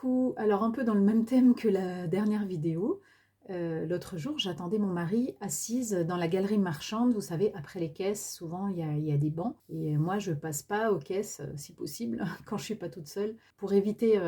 Coucou, alors un peu dans le même thème que la dernière vidéo. L'autre jour, j'attendais mon mari assise dans la galerie marchande. Vous savez, après les caisses, souvent il y a des bancs. Et moi, je passe pas aux caisses, si possible, quand je suis pas toute seule, pour éviter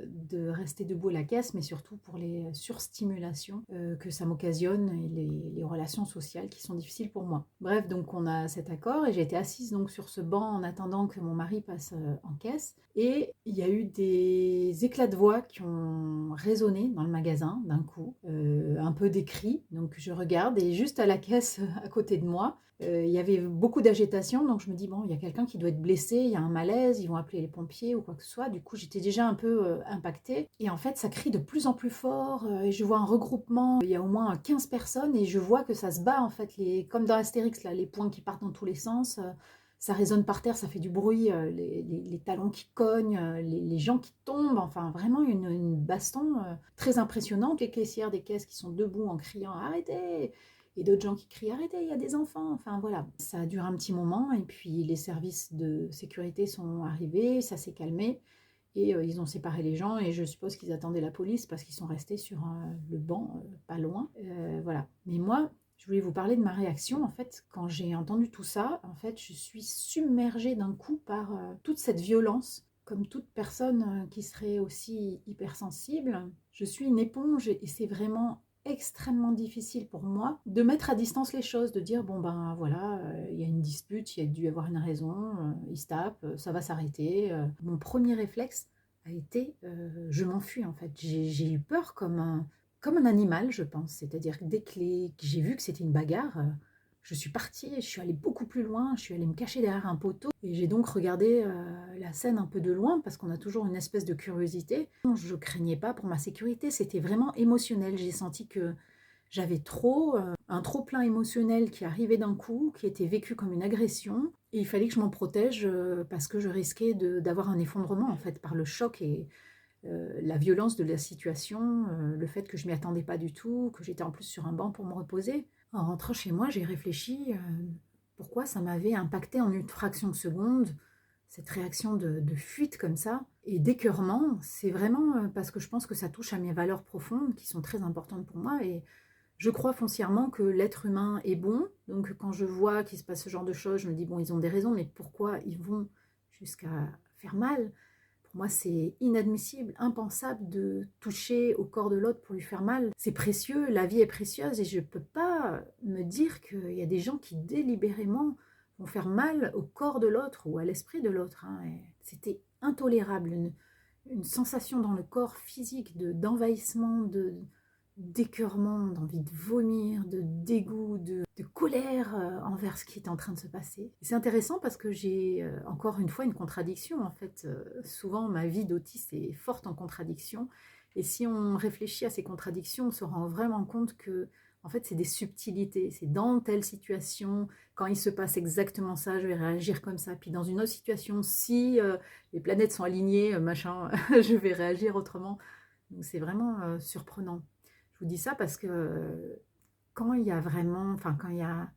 de rester debout à la caisse, mais surtout pour les surstimulations que ça m'occasionne et les relations sociales qui sont difficiles pour moi. Bref, donc on a cet accord et j'ai été assise donc sur ce banc en attendant que mon mari passe en caisse. Et il y a eu des éclats de voix qui ont résonné dans le magasin d'un coup, un peu des cris. Donc je regarde et juste à la caisse à côté de moi, il y avait beaucoup d'agitation. Donc je me dis, bon, il y a quelqu'un qui doit être blessé, il y a un malaise, ils vont appeler les pompiers ou quoi que ce soit. Du coup, j'étais déjà un peu impactée. Et en fait, ça crie de plus en plus fort. Et je vois un regroupement. Il y a au moins 15 personnes et je vois que ça se bat, en fait, comme dans Astérix, là, les poings qui partent dans tous les sens. Ça résonne par terre, ça fait du bruit, les talons qui cognent, les gens qui tombent, enfin vraiment une baston très impressionnante. Les caissières des caisses qui sont debout en criant «Arrêtez!» et d'autres gens qui crient «Arrêtez, il y a des enfants!» Enfin voilà, ça a duré un petit moment et puis les services de sécurité sont arrivés, ça s'est calmé et ils ont séparé les gens et je suppose qu'ils attendaient la police parce qu'ils sont restés sur le banc pas loin. Voilà. Mais moi, je voulais vous parler de ma réaction. En fait, quand j'ai entendu tout ça, en fait, je suis submergée d'un coup par toute cette violence. Comme toute personne qui serait aussi hypersensible, je suis une éponge et c'est vraiment extrêmement difficile pour moi de mettre à distance les choses, de dire bon ben voilà, il y a une dispute, il y a dû y avoir une raison, ils se tapent, ça va s'arrêter. Mon premier réflexe a été je m'enfuis en fait. J'ai eu peur comme un animal, je pense. C'est-à-dire que dès que j'ai vu que c'était une bagarre, je suis partie, je suis allée beaucoup plus loin, je suis allée me cacher derrière un poteau et j'ai donc regardé la scène un peu de loin parce qu'on a toujours une espèce de curiosité. Je craignais pas pour ma sécurité, c'était vraiment émotionnel. J'ai senti que j'avais un trop plein émotionnel qui arrivait d'un coup, qui était vécu comme une agression et il fallait que je m'en protège parce que je risquais d'avoir un effondrement en fait par le choc et la violence de la situation, le fait que je m'y attendais pas du tout, que j'étais en plus sur un banc pour me reposer. En rentrant chez moi, j'ai réfléchi pourquoi ça m'avait impacté en une fraction de seconde, cette réaction de fuite comme ça. Et d'écœurement, c'est vraiment parce que je pense que ça touche à mes valeurs profondes qui sont très importantes pour moi. Et je crois foncièrement que l'être humain est bon. Donc quand je vois qu'il se passe ce genre de choses, je me dis, bon, ils ont des raisons, mais pourquoi ils vont jusqu'à faire mal? Pour moi, c'est inadmissible, impensable de toucher au corps de l'autre pour lui faire mal. C'est précieux, la vie est précieuse et je ne peux pas me dire qu'il y a des gens qui délibérément vont faire mal au corps de l'autre ou à l'esprit de l'autre. Hein. C'était intolérable, une sensation dans le corps physique d'envahissement, d'écœurement, d'envie de vomir, de dégoût, de colère envers ce qui est en train de se passer. C'est intéressant parce que j'ai encore une fois une contradiction. En fait, souvent ma vie d'autiste est forte en contradiction. Et si on réfléchit à ces contradictions, on se rend vraiment compte que en fait, c'est des subtilités. C'est dans telle situation, quand il se passe exactement ça, je vais réagir comme ça. Puis dans une autre situation, si les planètes sont alignées, machin, je vais réagir autrement. Donc c'est vraiment surprenant. Je vous dis ça parce que quand il y a vraiment, enfin quand il y a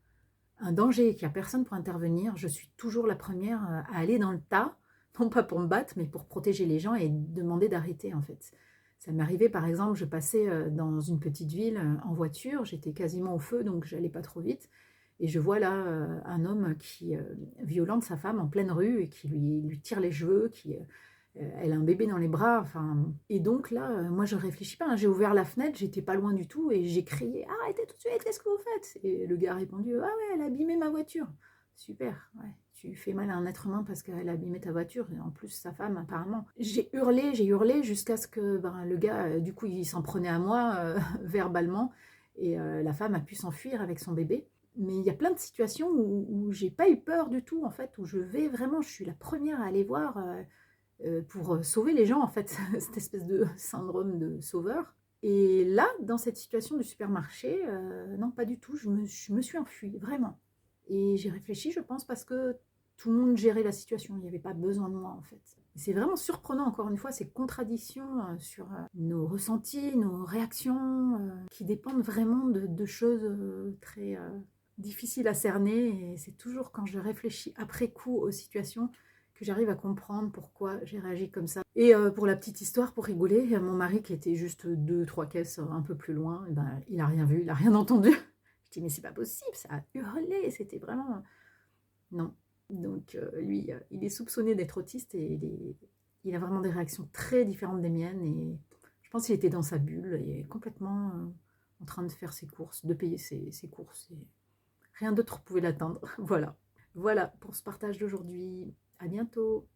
un danger et qu'il n'y a personne pour intervenir, je suis toujours la première à aller dans le tas, non pas pour me battre, mais pour protéger les gens et demander d'arrêter en fait. Ça m'est arrivé par exemple, je passais dans une petite ville en voiture, j'étais quasiment au feu donc j'allais pas trop vite. Et je vois là un homme qui violente sa femme en pleine rue et qui lui tire les cheveux, elle a un bébé dans les bras, enfin, et donc là, moi je réfléchis pas, hein, j'ai ouvert la fenêtre, j'étais pas loin du tout, et j'ai crié «Arrêtez tout de suite, qu'est-ce que vous faites?» Et le gars a répondu «Ah ouais, elle a abîmé ma voiture.» Super, ouais, tu fais mal à un être humain parce qu'elle a abîmé ta voiture, et en plus sa femme apparemment. J'ai hurlé jusqu'à ce que le gars, du coup, il s'en prenait à moi verbalement, et la femme a pu s'enfuir avec son bébé. Mais il y a plein de situations où j'ai pas eu peur du tout, en fait, où je vais vraiment, je suis la première à aller voir pour sauver les gens, en fait, cette espèce de syndrome de sauveur. Et là, dans cette situation du supermarché, non, pas du tout, je me suis enfuie, vraiment. Et j'ai réfléchi, je pense, parce que tout le monde gérait la situation, il n'y avait pas besoin de moi, en fait. C'est vraiment surprenant, encore une fois, ces contradictions sur nos ressentis, nos réactions, qui dépendent vraiment de choses très difficiles à cerner. Et c'est toujours quand je réfléchis après coup aux situations que j'arrive à comprendre pourquoi j'ai réagi comme ça. Et pour la petite histoire, pour rigoler, mon mari qui était juste 2-3 caisses un peu plus loin, eh ben, il n'a rien vu, il n'a rien entendu. Je dis mais c'est pas possible, ça a hurlé, c'était vraiment... Non. Donc lui, il est soupçonné d'être autiste et il a vraiment des réactions très différentes des miennes et je pense qu'il était dans sa bulle et complètement en train de faire ses courses, de payer ses courses et rien d'autre pouvait l'atteindre. Voilà. Voilà pour ce partage d'aujourd'hui. À bientôt.